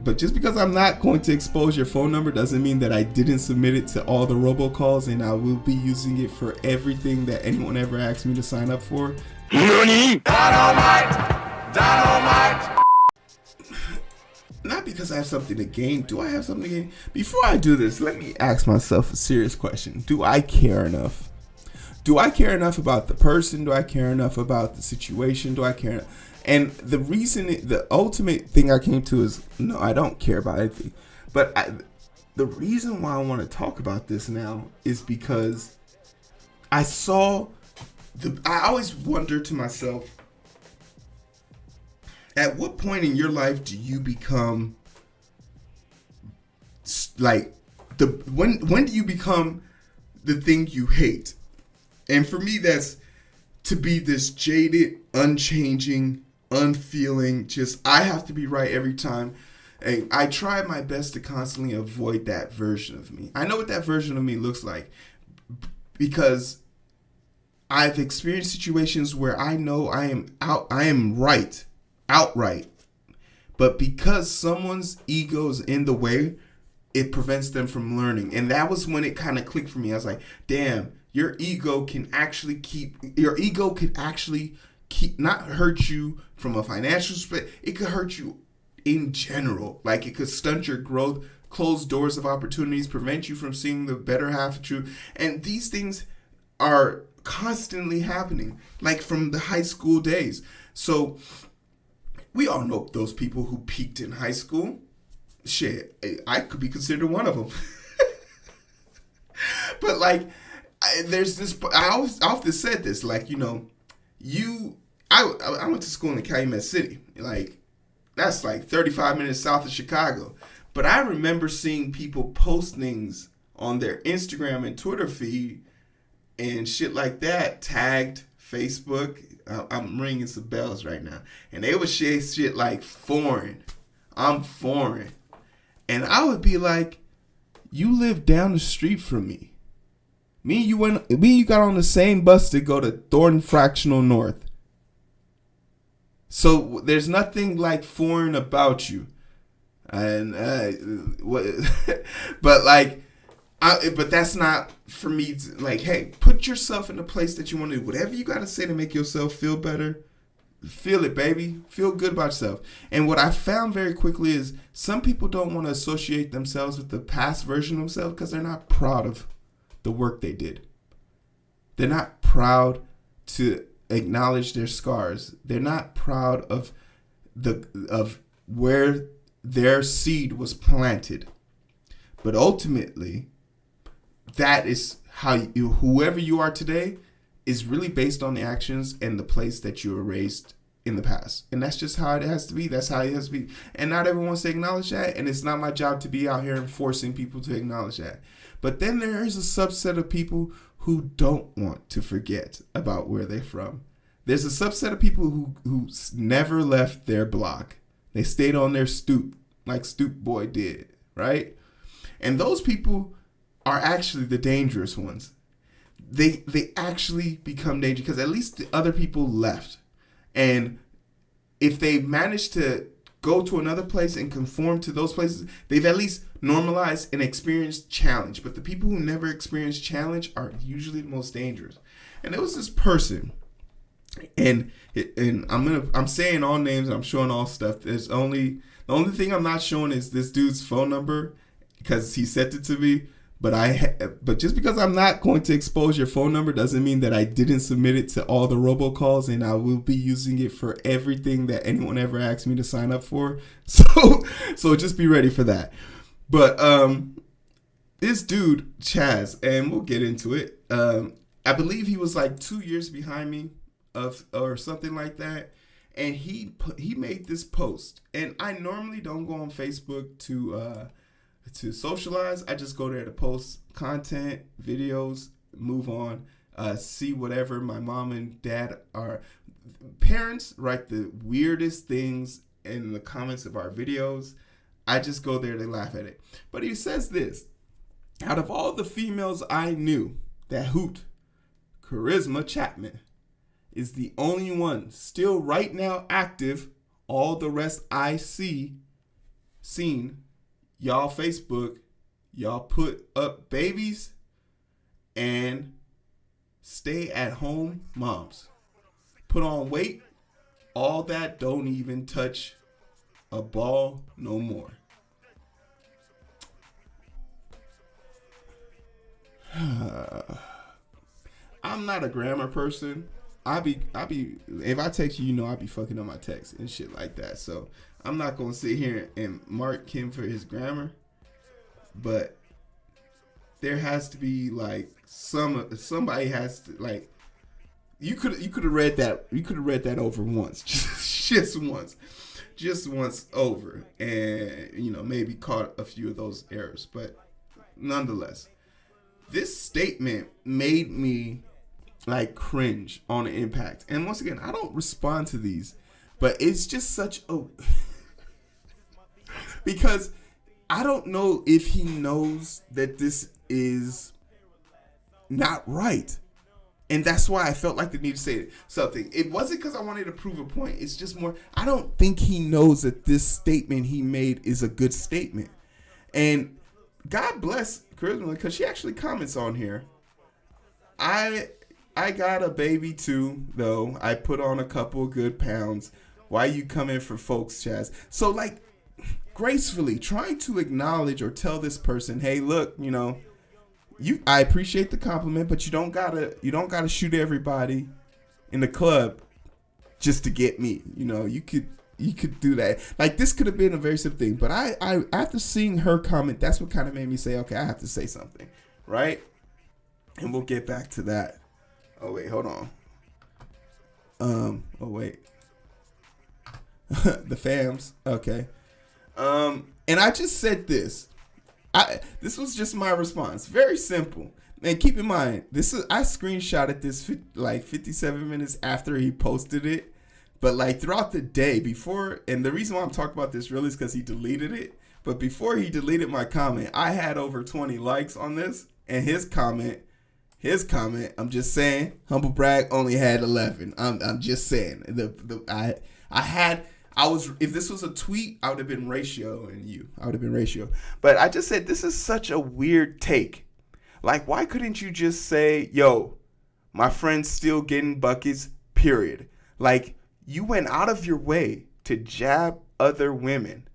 but just because I'm not going to expose your phone number doesn't mean that I didn't submit it to all the robocalls, and I will be using it for everything that anyone ever asked me to sign up for. NANI? Dynamite! Not because I have something to gain. Do I have something to gain? Before I do this, let me ask myself a serious question. Do I care enough? Do I care enough about the person? Do I care enough about the situation? Do I care enough? And the reason, the ultimate thing I came to is, no, I don't care about anything. But the reason why I want to talk about this now is because I always wonder to myself, at what point in your life do you become like when do you become the thing you hate? And for me, that's to be this jaded, unchanging, unfeeling, just I have to be right every time. And I try my best to constantly avoid that version of me. I know what that version of me looks like because I've experienced situations where I know I am right, outright. But because someone's ego is in the way, it prevents them from learning. And that was when it kind of clicked for me. I was like, damn, your ego can actually not hurt you from a financial perspective. It could hurt you in general. Like it could stunt your growth, close doors of opportunities, prevent you from seeing the better half of you. And these things are constantly happening, like from the high school days. So we all know those people who peaked in high school. Shit, I could be considered one of them. But like, there's this, I often said this, like, you know, I went to school in Calumet City. Like, that's like 35 minutes south of Chicago. But I remember seeing people post things on their Instagram and Twitter feed and shit like that, tagged Facebook. I'm ringing some bells right now. And they would share shit like foreign. I'm foreign. And I would be like, you live down the street from me. Me and you got on the same bus to go to Thornton Fractional North. So there's nothing like foreign about you. And but like, but that's not for me to, like, hey, put yourself in the place that you want to do. Whatever you got to say to make yourself feel better, feel it, baby. Feel good about yourself. And what I found very quickly is some people don't want to associate themselves with the past version of themselves because they're not proud of the work they did. They're not proud to acknowledge their scars. They're not proud of where their seed was planted. But ultimately, that is how whoever you are today is really based on the actions and the place that you were raised in the past. And that's just how it has to be. That's how it has to be. And not everyone wants to acknowledge that. And it's not my job to be out here and forcing people to acknowledge that. But then there is a subset of people who don't want to forget about where they're from. There's a subset of people who never left their block. They stayed on their stoop, like Stoop Boy did, right? And those people are actually the dangerous ones. They actually become dangerous because at least the other people left. And if they manage to go to another place and conform to those places, they've at least normalized and experienced challenge. But the people who never experience challenge are usually the most dangerous. And there was this person, and I'm saying all names, I'm showing all stuff. The only thing I'm not showing is this dude's phone number because he sent it to me. But just because I'm not going to expose your phone number doesn't mean that I didn't submit it to all the robocalls, and I will be using it for everything that anyone ever asked me to sign up for. So just be ready for that. But this dude, Chaz, and we'll get into it. I believe he was like 2 years behind me or something like that. And he made this post. And I normally don't go on Facebook to socialize. I just go there to post content, videos, move on, see whatever my mom and dad are. Parents write the weirdest things in the comments of our videos. I just go there to laugh at it. But he says this: out of all the females I knew that hooped, Charisma Chapman is the only one still right now active. All the rest I see seen y'all Facebook, y'all put up babies and stay at home moms. Put on weight, all that don't even touch a ball no more. I'm not a grammar person. I be if I text you, you know I be fucking up my text and shit like that. So I'm not gonna sit here and mark him for his grammar. But there has to be like somebody has to like you could have read that over once. just once over, and maybe caught a few of those errors. But nonetheless, this statement made me like cringe on the impact. And once again, I don't respond to these, but it's just such a because I don't know if he knows that this is not right. And that's why I felt like the need to say something. It wasn't because I wanted to prove a point. It's just more, I don't think he knows that this statement he made is a good statement. And God bless Charisma, because she actually comments on here. I got a baby too, though. I put on a couple good pounds. Why you coming for folks, Chaz? So like gracefully trying to acknowledge or tell this person, hey, look, I appreciate the compliment, but you don't gotta shoot everybody in the club just to get me. You could do that. Like this could have been a very simple thing, but I after seeing her comment, that's what kind of made me say, okay, I have to say something, right? And we'll get back to that. Oh wait, hold on. Oh wait. The fams. Okay. And I just said this. This was just my response. Very simple. And keep in mind, I screenshotted this like 57 minutes after he posted it. But like throughout the day before, and the reason why I'm talking about this really is because he deleted it. But before he deleted my comment, I had over 20 likes on this. And his comment, I'm just saying, humble brag, only had 11. I'm just saying. If this was a tweet, I would have been ratio, But I just said, this is such a weird take. Like, why couldn't you just say, yo, my friend's still getting buckets, period. Like, you went out of your way to jab other women.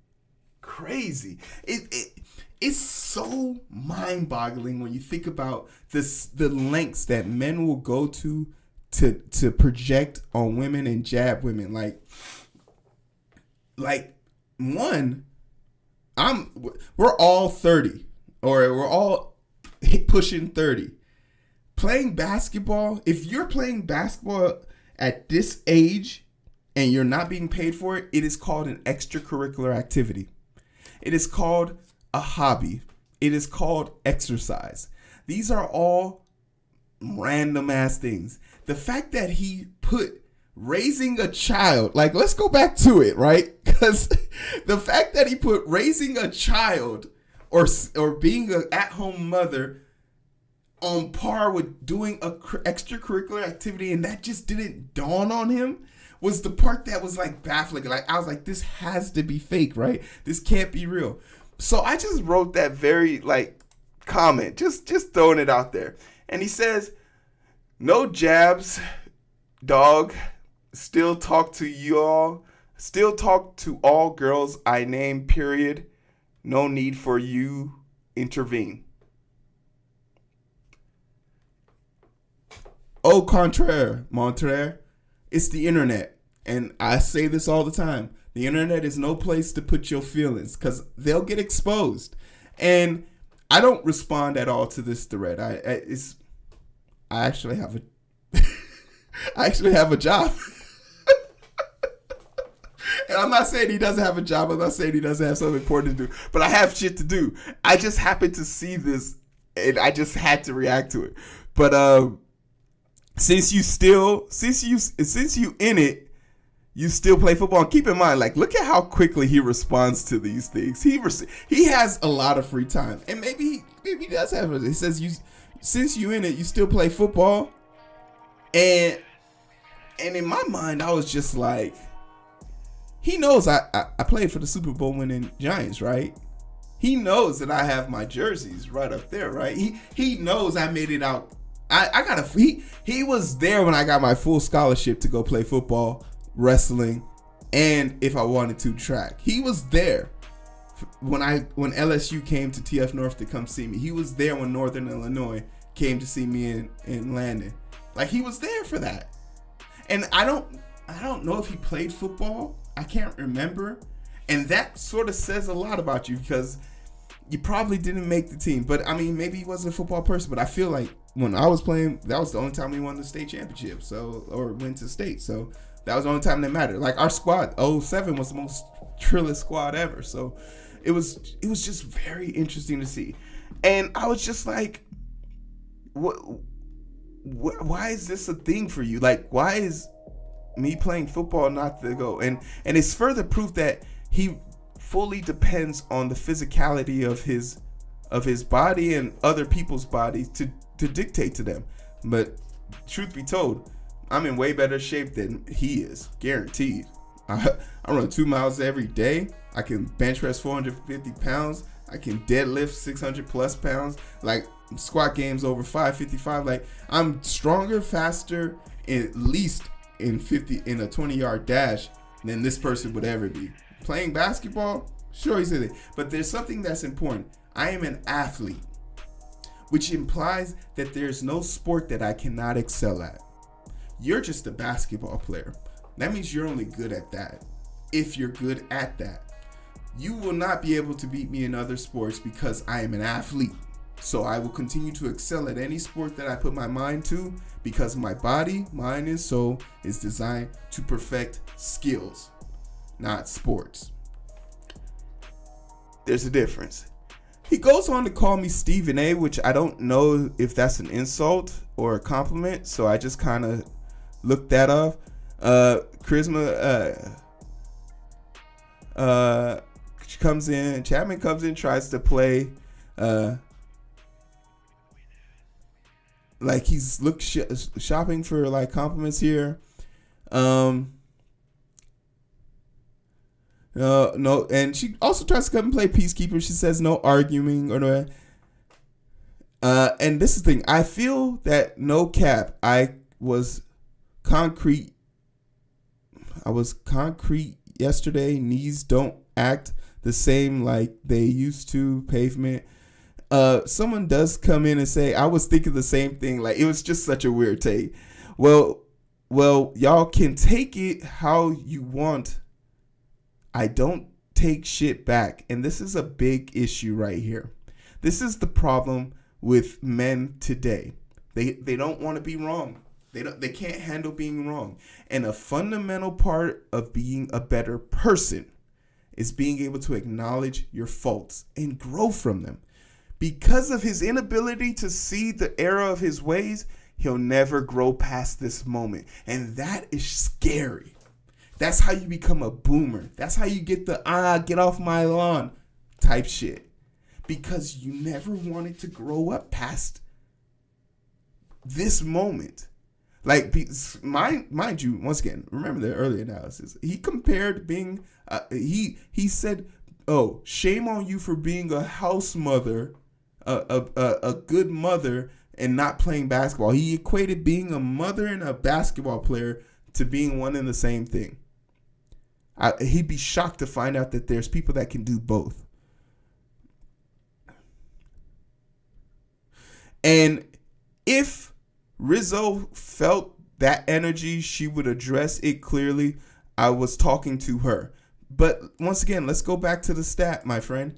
Crazy. It's so mind-boggling when you think about the lengths that men will go to project on women and jab women. Like one, we're all 30, or we're all pushing 30. Playing basketball, if you're playing basketball at this age and you're not being paid for it, it is called an extracurricular activity. It is called a hobby. It is called exercise. These are all random ass things. The fact that he put raising a child, like, let's go back to it, right? Because the fact that he put raising a child or being an at-home mother on par with doing a extracurricular activity, and that just didn't dawn on him, was the part that was like baffling. Like, I was like, this has to be fake, right? This can't be real. So I just wrote that very like comment, just throwing it out there. And he says, no jabs, dog. Still talk to y'all. Still talk to all girls I name, period. No need for you intervene. Au contraire, mon frère. It's the internet. And I say this all the time. The internet is no place to put your feelings because they'll get exposed. And I don't respond at all to this thread. I actually have a job. And I'm not saying he doesn't have a job. I'm not saying he doesn't have something important to do. But I have shit to do. I just happened to see this, and I just had to react to it. But since you in it, you still play football. And keep in mind, like, look at how quickly he responds to these things. He has a lot of free time, and maybe he does have it. He says, since you in it, you still play football. And in my mind, I was just like, he knows I played for the Super Bowl winning Giants, right? He knows that I have my jerseys right up there, right? He knows I made it out. I got he was there when I got my full scholarship to go play football, wrestling, and if I wanted to, track. He was there when LSU came to TF North to come see me. He was there when Northern Illinois came to see me in Landon. Like, he was there for that. And I don't know if he played football. I can't remember. And that sort of says a lot about you, because you probably didn't make the team. But I mean, maybe he wasn't a football person, but I feel like when I was playing, that was the only time we won the state championship, or went to state. So that was the only time that mattered. Like, our squad, 07 was the most trillest squad ever. So it was just very interesting to see. And I was just like, why is this a thing for you? Like, why is me playing football not the go? And it's further proof that he fully depends on the physicality of his body and other people's bodies to dictate to them. But truth be told, I'm in way better shape than he is, guaranteed. I run 2 miles every day. I can bench press 450 pounds. I can deadlift 600 plus pounds. Like, squat games over 555. Like, I'm stronger, faster, at least in a 20-yard dash than this person would ever be. Playing basketball, sure, he's in it. But there's something that's important. I am an athlete, which implies that there's no sport that I cannot excel at. You're just a basketball player. That means you're only good at that. If you're good at that, you will not be able to beat me in other sports, because I am an athlete. So I will continue to excel at any sport that I put my mind to, because my body, mind, and soul is designed to perfect skills, not sports. There's a difference. He goes on to call me Stephen A, which I don't know if that's an insult or a compliment, so I just kind of looked that up. Chapman comes in, tries to play like he's shopping for like compliments here. No, and she also tries to come and play peacekeeper. She says no arguing or no. And this is the thing. I feel that, no cap, I was concrete yesterday. Knees don't act the same like they used to. Pavement. Someone does come in and say, I was thinking the same thing. Like, it was just such a weird take. Well, y'all can take it how you want. I don't take shit back. And this is a big issue right here. This is the problem with men today. They don't want to be wrong. They can't handle being wrong. And a fundamental part of being a better person is being able to acknowledge your faults and grow from them. Because of his inability to see the error of his ways, he'll never grow past this moment. And that is scary. That's how you become a boomer. That's how you get the get off my lawn type shit. Because you never wanted to grow up past this moment. Like, mind you, once again, remember the earlier analysis. He compared being, he said, oh, shame on you for being a house mother, a good mother, and not playing basketball. He equated being a mother and a basketball player to being one and the same thing. He'd be shocked to find out that there's people that can do both. And if Rizzo felt that energy, she would address it clearly. I was talking to her. But once again, let's go back to the stat, my friend.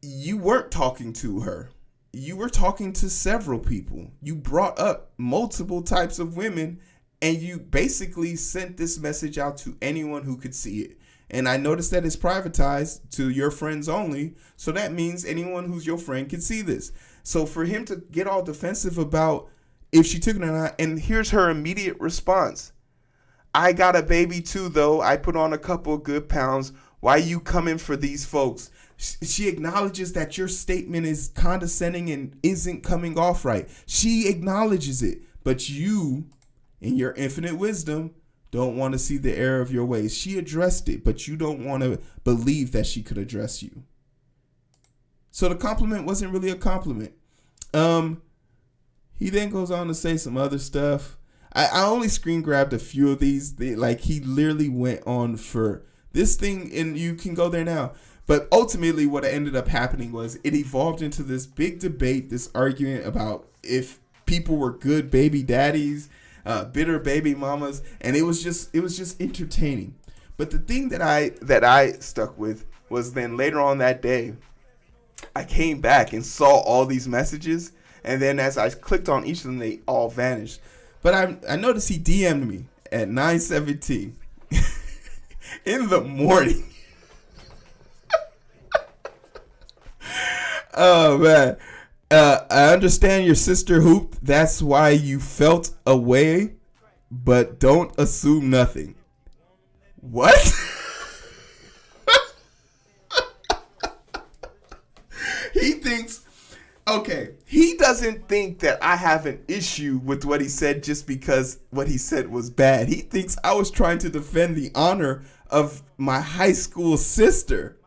You weren't talking to her. You were talking to several people. You brought up multiple types of women, and you basically sent this message out to anyone who could see it. And I noticed that it's privatized to your friends only. So that means anyone who's your friend can see this. So for him to get all defensive about if she took it or not, and here's her immediate response. I got a baby too, though. I put on a couple of good pounds. Why you coming for these folks? She acknowledges that your statement is condescending and isn't coming off right. She acknowledges it. But you, in your infinite wisdom, don't want to see the error of your ways. She addressed it, but you don't want to believe that she could address you. So the compliment wasn't really a compliment. He then goes on to say some other stuff. I only screen grabbed a few of these. He literally went on for this thing, and you can go there now. But ultimately, what ended up happening was it evolved into this big debate, this argument about if people were good baby daddies, bitter baby mamas, and it was just entertaining. But the thing that I stuck with was then later on that day, I came back and saw all these messages, and then as I clicked on each of them, they all vanished. But I noticed he DM'd me at 9:17 in the morning. Oh man, I understand your sister hooped. That's why you felt away, but don't assume nothing. What? He doesn't think that I have an issue with what he said just because what he said was bad. He thinks I was trying to defend the honor of my high school sister.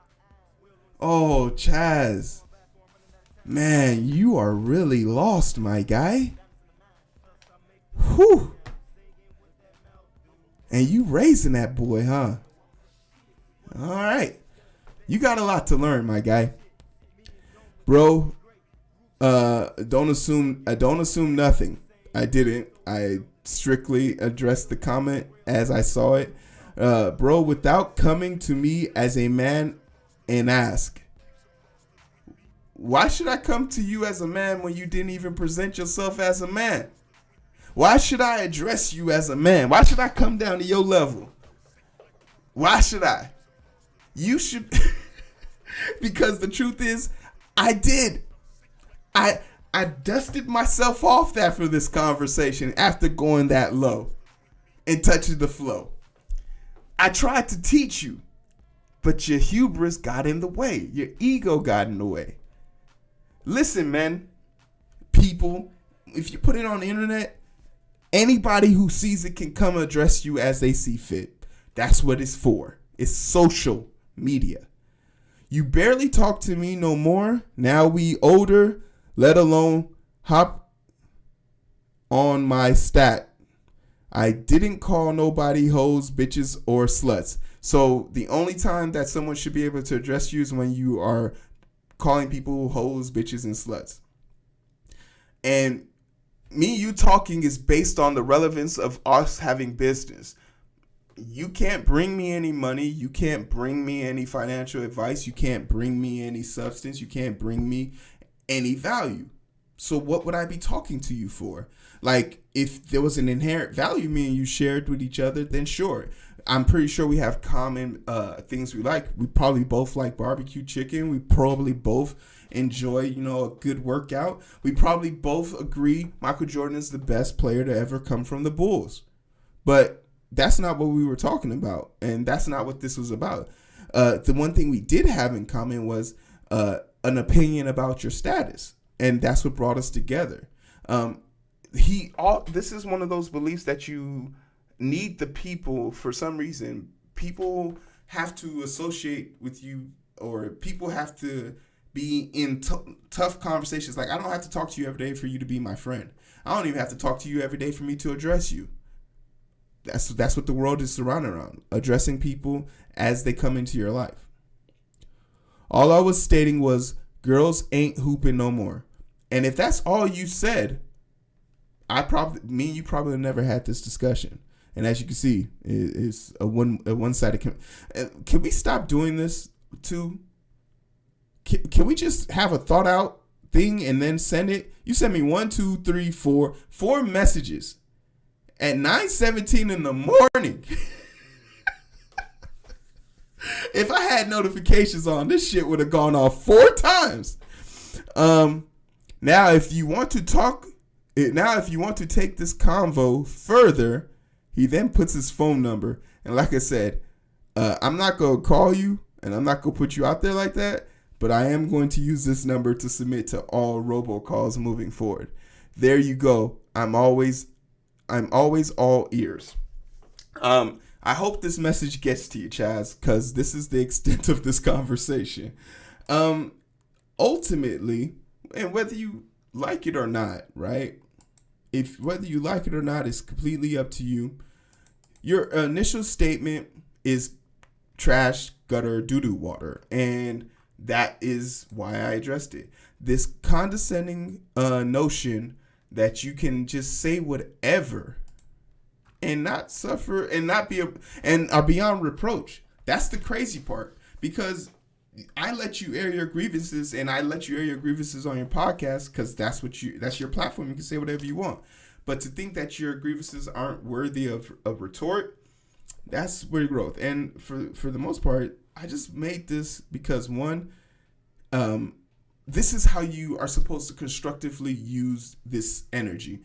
Oh, Chaz. Man, you are really lost, my guy. Whew. And you raising that boy, huh? All right. You got a lot to learn, my guy. Bro, don't assume nothing. I didn't. I strictly addressed the comment as I saw it. Bro, without coming to me as a man and ask, why should I come to you as a man when you didn't even present yourself as a man? Why should I address you as a man? Why should I come down to your level? Why should I? You should. Because the truth is, I did. I dusted myself off after this conversation after going that low and touching the flow. I tried to teach you, but your hubris got in the way. Your ego got in the way. Listen, man, people, if you put it on the internet, anybody who sees it can come address you as they see fit. That's what it's for. It's social media. You barely talk to me no more. Now we older, let alone hop on my stat. I didn't call nobody hoes, bitches, or sluts. So the only time that someone should be able to address you is when you are calling people hoes, bitches, and sluts. And you talking is based on the relevance of us having business. You can't bring me any money. You can't bring me any financial advice. You can't bring me any substance. You can't bring me any value. So what would I be talking to you for? Like, if there was an inherent value me and you shared with each other, then sure. I'm pretty sure we have common things we like. We probably both like barbecue chicken. We probably both enjoy, a good workout. We probably both agree Michael Jordan is the best player to ever come from the Bulls. But that's not what we were talking about, and that's not what this was about. The one thing we did have in common was an opinion about your status, and that's what brought us together. This is one of those beliefs that you need the people for some reason. People have to associate with you, or people have to be in tough conversations. Like, I don't have to talk to you every day for you to be my friend. I don't even have to talk to you every day for me to address you. That's what the world is surrounded around, addressing people as they come into your life. All I was stating was girls ain't hooping no more. And if that's all you said, me and you probably never had this discussion. And as you can see, it's a one-sided. Can we stop doing this too? Can we just have a thought out thing and then send it? You sent me 4 messages at 9:17 in the morning. If I had notifications on, this shit would have gone off 4 times. Now, if you want to take this convo further, he then puts his phone number. And like I said, I'm not going to call you, and I'm not going to put you out there like that, but I am going to use this number to submit to all robocalls moving forward. There you go. I'm always all ears. I hope this message gets to you, Chaz, because this is the extent of this conversation. Ultimately, and whether you like it or not, right? Whether you like it or not is completely up to you. Your initial statement is trash, gutter, doo-doo water, and that is why I addressed it. This condescending notion that you can just say whatever and not suffer and not be and are beyond reproach. That's the crazy part, because I let you air your grievances, and I let you air your grievances on your podcast because that's your platform. You can say whatever you want. But to think that your grievances aren't worthy of retort, that's where growth. And for the most part, I just made this because, one, this is how you are supposed to constructively use this energy.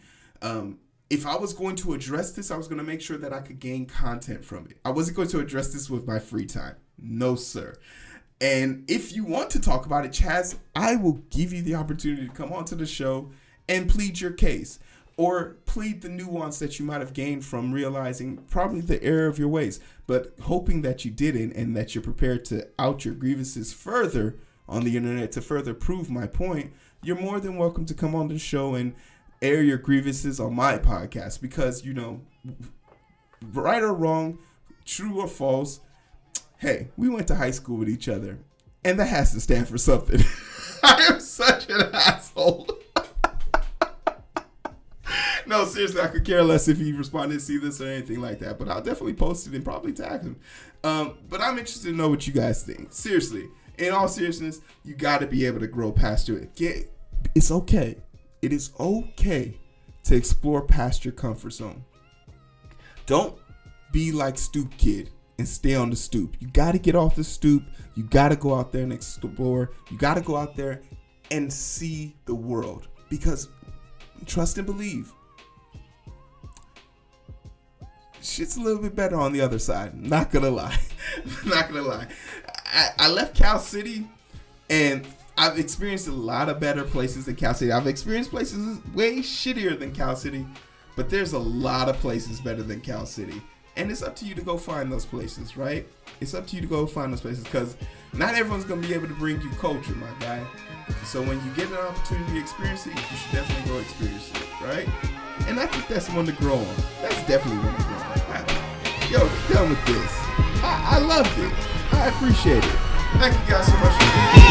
If I was going to address this, I was going to make sure that I could gain content from it. I wasn't going to address this with my free time. No, sir. And if you want to talk about it, Chaz, I will give you the opportunity to come onto the show and plead your case, or plead the nuance that you might have gained from realizing probably the error of your ways, but hoping that you didn't, and that you're prepared to out your grievances further on the internet to further prove my point. You're more than welcome to come on the show and air your grievances on my podcast, because, right or wrong, true or false, hey, we went to high school with each other, and that has to stand for something. I am such an asshole. No, seriously, I could care less if he responded to see this or anything like that, but I'll definitely post it and probably tag him. But I'm interested to know what you guys think. Seriously, in all seriousness, you got to be able to grow past it. It's okay. It is okay to explore past your comfort zone. Don't be like Stoop Kid and stay on the stoop. You got to get off the stoop. You got to go out there and explore. You got to go out there and see the world, because trust and believe, shit's a little bit better on the other side. Not gonna lie. I left Cal City, and I've experienced a lot of better places than Cal City. I've experienced places way shittier than Cal City, but there's a lot of places better than Cal City. And it's up to you to go find those places, right? It's up to you to go find those places, because not everyone's going to be able to bring you culture, my guy. So when you get an opportunity to experience it, you should definitely go experience it, right? And I think that's one to grow on. That's definitely one to grow on. Yo, we're done with this. I loved it. I appreciate it. Thank you guys so much for